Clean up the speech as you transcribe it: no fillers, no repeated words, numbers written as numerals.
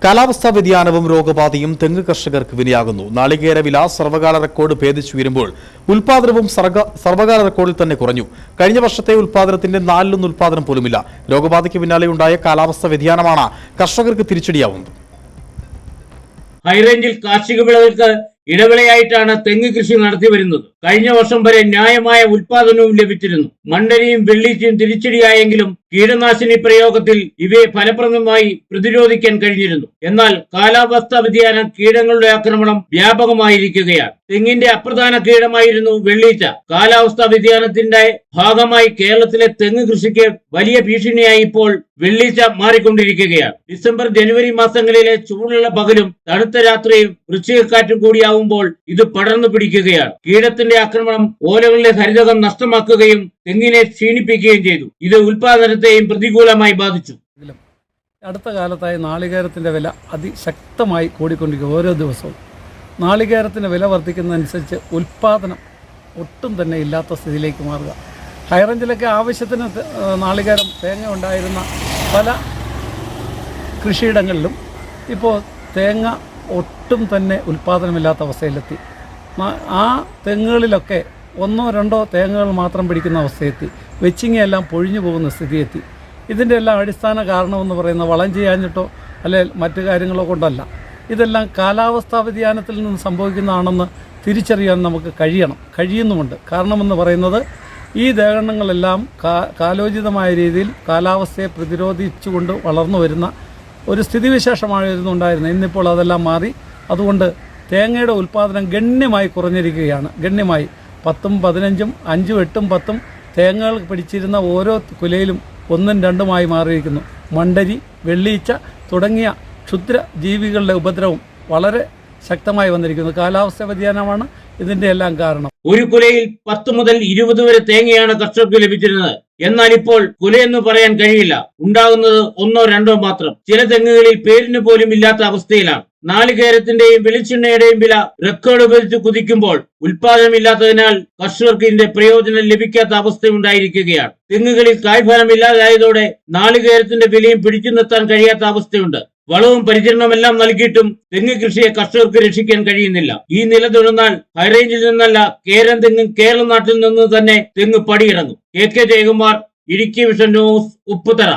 കാലാവസ്ഥാ വ്യതിയാനവും രോഗബാധയും തെങ്ങ് കർഷകർക്ക് വിനയാകുന്നു. നാളികേര വില സർവകാല റെക്കോർഡ് ഭേദിച്ചുയരുമ്പോൾ ഉൽപാദനവും സർവകാല റെക്കോർഡിൽ തന്നെ കുറഞ്ഞു. കഴിഞ്ഞ വർഷത്തെ ഉൽപാദനത്തിന്റെ 4 ഉൽപാദനം പോലുമില്ല. രോഗബാധയ്ക്ക് പിന്നാലെയുണ്ടായ കാലാവസ്ഥാ വ്യതിയാനമാണ് കർഷകർക്ക് തിരിച്ചടിയാവുന്നത്. ഹൈറേഞ്ചിൽ കാർഷിക വിളകൾക്ക് ഇടവിളയായിട്ടാണ് തെങ്ങ് കൃഷി നടത്തി വരുന്നത്. കഴിഞ്ഞ വർഷം വരെ ന്യായമായ ഉൽപാദനവും ലഭിച്ചിരുന്നു. മണ്ടരിയും വെള്ളീച്ചയും തിരിച്ചടിയായെങ്കിലും കീടനാശിനി പ്രയോഗത്തിൽ ഇവയെ ഫലപ്രദമായി പ്രതിരോധിക്കാൻ കഴിഞ്ഞിരുന്നു. എന്നാൽ കാലാവസ്ഥാ വ്യതിയാനം കീടങ്ങളുടെ ആക്രമണം വ്യാപകമായിരിക്കുകയാണ്. തെങ്ങിന്റെ അപ്രധാന കീടമായിരുന്നു വെള്ളീച്ച. കാലാവസ്ഥാ വ്യതിയാനത്തിന്റെ ഭാഗമായി കേരളത്തിലെ തെങ്ങ് കൃഷിക്ക് വലിയ ഭീഷണിയായി ഇപ്പോൾ വെള്ളീച്ച മാറിക്കൊണ്ടിരിക്കുകയാണ്. ഡിസംബർ ജനുവരി മാസങ്ങളിലെ ചൂടുള്ള പകലും തണുത്ത രാത്രിയും വൃശ്ചികക്കാറ്റും കൂടിയാവുമ്പോൾ ഇത് പടർന്നു പിടിക്കുകയാണ്. കീടത്തിന്റെ ആക്രമണം ഓലകളിലെ ഹരിതകം നഷ്ടമാക്കുകയും തെങ്ങിനെ ക്ഷീണിപ്പിക്കുകയും ചെയ്തു. ഇത് ഉൽപാദനത്തെയും പ്രതികൂലമായി ബാധിച്ചു. അടുത്ത കാലത്തായി നാളികേരത്തിന്റെ വില അതിശക്തമായി കൂടിക്കൊണ്ടിരിക്കുക. ഓരോ ദിവസവും നാളികേരത്തിന്റെ വില വർദ്ധിക്കുന്നതനുസരിച്ച് ഉൽപാദനം ഒട്ടും തന്നെ ഇല്ലാത്ത സ്ഥിതിയിലേക്ക് മാറുക. ഹൈറേഞ്ചിലൊക്കെ ആവശ്യത്തിന് നാളികേരം തേങ്ങ ഉണ്ടായിരുന്ന പല കൃഷിയിടങ്ങളിലും ഇപ്പോൾ തേങ്ങ ഒട്ടും തന്നെ ഉൽപാദനമില്ലാത്ത അവസ്ഥയിലെത്തി. ആ തെങ്ങുകളിലൊക്കെ 1-2 തേങ്ങകൾ മാത്രം പിടിക്കുന്ന അവസ്ഥയെത്തി. വെച്ചിങ്ങയെല്ലാം പൊഴിഞ്ഞു പോകുന്ന സ്ഥിതിയെത്തി. ഇതിൻ്റെ എല്ലാം അടിസ്ഥാന കാരണമെന്ന് പറയുന്നത് വളം ചെയ്യാഞ്ഞിട്ടോ അല്ലെ മറ്റു കാര്യങ്ങളോ കൊണ്ടല്ല. ഇതെല്ലാം കാലാവസ്ഥാ വ്യതിയാനത്തിൽ നിന്ന് സംഭവിക്കുന്നതാണെന്ന് തിരിച്ചറിയാൻ നമുക്ക് കഴിയുന്നുമുണ്ട്. കാരണമെന്ന് പറയുന്നത് ഈ ദേഹങ്ങളെല്ലാം കാലോചിതമായ രീതിയിൽ കാലാവസ്ഥയെ പ്രതിരോധിച്ചുകൊണ്ട് വളർന്നു വരുന്ന ഒരു സ്ഥിതിവിശേഷമായിരുന്നു ഉണ്ടായിരുന്നത്. ഇന്നിപ്പോൾ അതെല്ലാം മാറി. അതുകൊണ്ട് തേങ്ങയുടെ ഉൽപ്പാദനം ഗണ്യമായി കുറഞ്ഞിരിക്കുകയാണ്. ഗണ്യമായി 10ഉം 15ഉം 5ഉം 8ഉം 10ഉം തേങ്ങകൾ പിടിച്ചിരുന്ന ഓരോ കുലയിലും 1ഉം 2ഉമായി മാറിയിരിക്കുന്നു. മണ്ടരി, വെള്ളീച്ച തുടങ്ങിയ ക്ഷുദ്ര ജീവികളുടെ ഉപദ്രവം വളരെ ശക്തമായി വന്നിരിക്കുന്നു. കാലാവസ്ഥ വ്യതിയാനമാണ് ഇതിന്റെ എല്ലാം കാരണം. ഒരു കുലയിൽ 10 മുതൽ 20 വരെ തേങ്ങയാണ് കർഷകർക്ക് ലഭിച്ചിരുന്നത്. എന്നാൽ ഇപ്പോൾ കുലയെന്ന് പറയാൻ കഴിയില്ല. ഉണ്ടാകുന്നത് 1-2 മാത്രം. ചില തെങ്ങുകളിൽ പേരിന് പോലും ഇല്ലാത്ത അവസ്ഥയിലാണ്. നാളികേരത്തിന്റെയും വെളിച്ചെണ്ണയുടെയും വില റെക്കോർഡ് ഉപയോഗിച്ച് കുതിക്കുമ്പോൾ ഉൽപാദനമില്ലാത്തതിനാൽ കർഷകർക്ക് ഇതിന്റെ പ്രയോജനം ലഭിക്കാത്ത അവസ്ഥയുണ്ടായിരിക്കുകയാണ്. തെങ്ങുകളിൽ കായ്ഫലം ഇല്ലാതായതോടെ നാളികേരത്തിന്റെ വിലയും പിടിച്ചു നിർത്താൻ കഴിയാത്ത അവസ്ഥയുണ്ട്. വളവും പരിചരണമെല്ലാം നൽകിയിട്ടും തെങ്ങ് കൃഷിയെ കർഷകർക്ക് രക്ഷിക്കാൻ കഴിയുന്നില്ല. ഈ നില തുടർന്നാൽ ഹൈറേഞ്ചിൽ നിന്നല്ല കേരളം തെങ്ങും കേരള നാട്ടിൽ നിന്ന് തന്നെ തെങ്ങ് പടിയിറങ്ങും. KK Jayakumar, Idukki vision news, Upputhara.